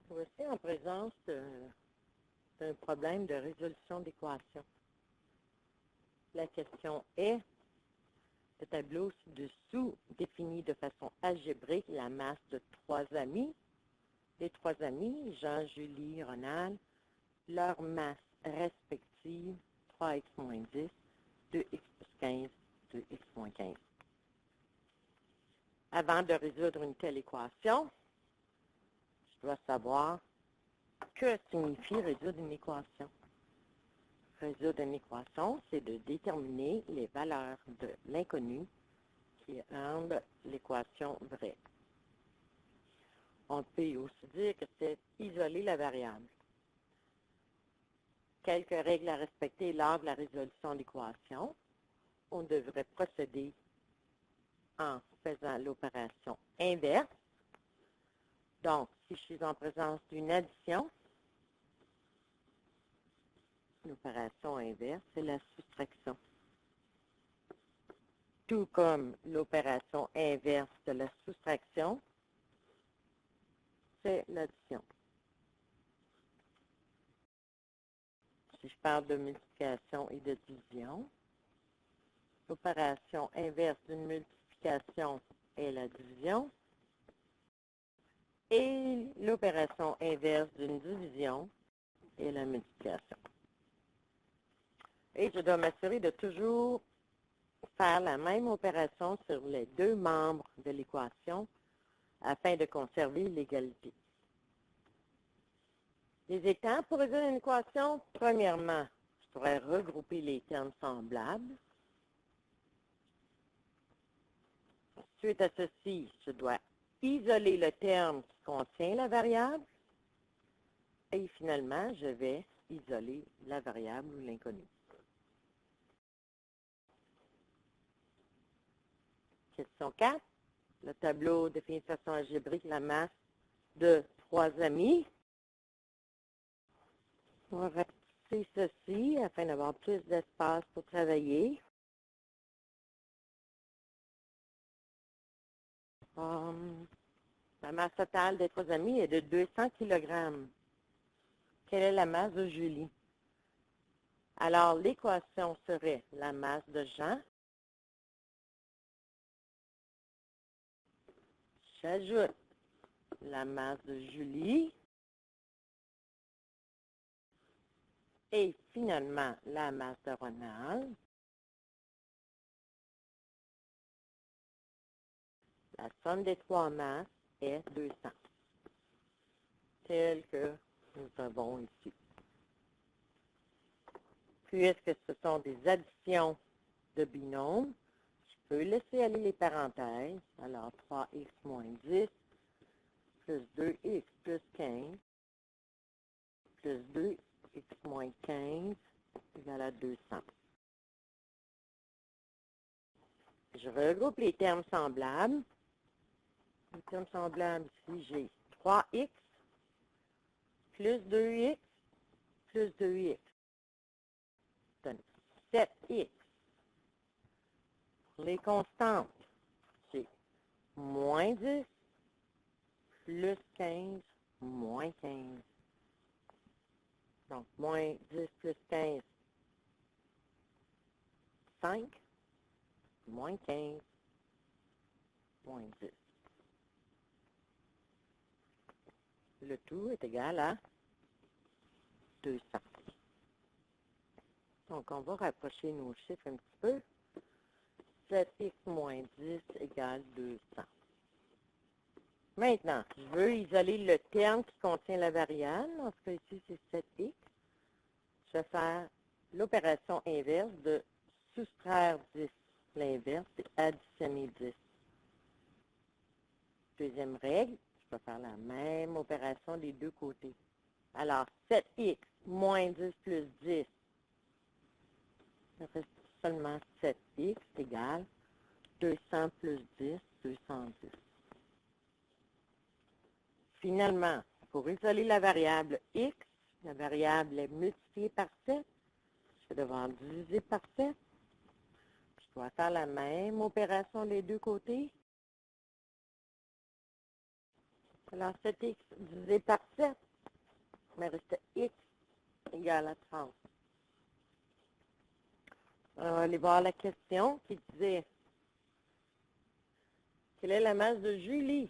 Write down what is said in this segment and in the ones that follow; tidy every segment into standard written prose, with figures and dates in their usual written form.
Voici en présence d'un problème de résolution d'équation. La question est, le tableau ci-dessous définit de façon algébrique la masse de trois amis. Les trois amis, Jean, Julie, Ronald, leur masse respective, 3x moins 10, 2x plus 15, 2x moins 15. Avant de résoudre une telle équation, je dois savoir que signifie résoudre une équation. Résoudre une équation, c'est de déterminer les valeurs de l'inconnu qui rendent l'équation vraie. On peut aussi dire que c'est isoler la variable. Quelques règles à respecter lors de la résolution d'équation. On devrait procéder en faisant l'opération inverse. Donc, si je suis en présence d'une addition, l'opération inverse, c'est la soustraction. Tout comme l'opération inverse de la soustraction, c'est l'addition. Si je parle de multiplication et de division, l'opération inverse d'une multiplication est la division et l'opération inverse d'une division est la multiplication. Et je dois m'assurer de toujours faire la même opération sur les deux membres de l'équation afin de conserver l'égalité. Les étapes pour résoudre une équation, premièrement, je pourrais regrouper les termes semblables. Suite à ceci, je dois isoler le terme qui contient la variable. Et finalement, je vais isoler la variable ou l'inconnu. Question 4. Le tableau définit de façon algébrique la masse de trois amis. On va rapetisser ceci afin d'avoir plus d'espace pour travailler. La masse totale des trois amis est de 200 kg. Quelle est la masse de Julie? Alors, l'équation serait la masse de Jean. J'ajoute la masse de Julie. Et finalement, la masse de Ronald. La somme des trois masses est 200, telle que nous avons ici. Puisque ce sont des additions de binômes, je peux laisser aller les parenthèses. Alors, 3x moins 10 plus 2x plus 15 plus 2x moins 15 égale à 200. Je regroupe les termes semblables. Les termes semblables, ici, j'ai 3x plus 2x plus 2x. Ça donne 7x. Pour les constantes, c'est moins 10 plus 15 moins 15. Donc, moins 10 plus 15, 5, moins 15, moins 10. Le tout est égal à 200. Donc, on va rapprocher nos chiffres un petit peu. 7x moins 10 égale 200. Maintenant, je veux isoler le terme qui contient la variable. En ce cas, ici, c'est 7x. Je vais faire l'opération inverse de soustraire 10. L'inverse, c'est additionner 10. Deuxième règle, je vais faire la même opération des deux côtés. Alors, 7x moins 10 plus 10, ça reste seulement 7x égale 200 plus 10, 210. Finalement, pour isoler la variable x, la variable est multipliée par 7. Je vais devoir diviser par 7. Je dois faire la même opération des deux côtés. Alors, 7x divisé par 7, il me reste x égale à 30. On va aller voir la question qui disait quelle est la masse de Julie?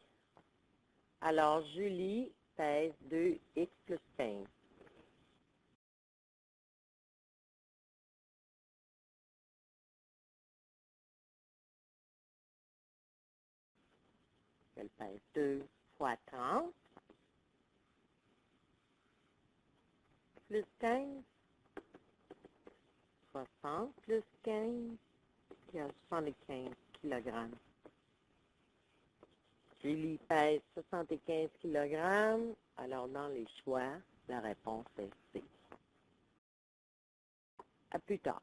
Alors, Julie pèse 2x plus 15. Elle pèse 2 fois 30 plus 15, 60 plus 15, qui a 75 kg. Julie pèse 75 kg. Alors, dans les choix, la réponse est C. À plus tard.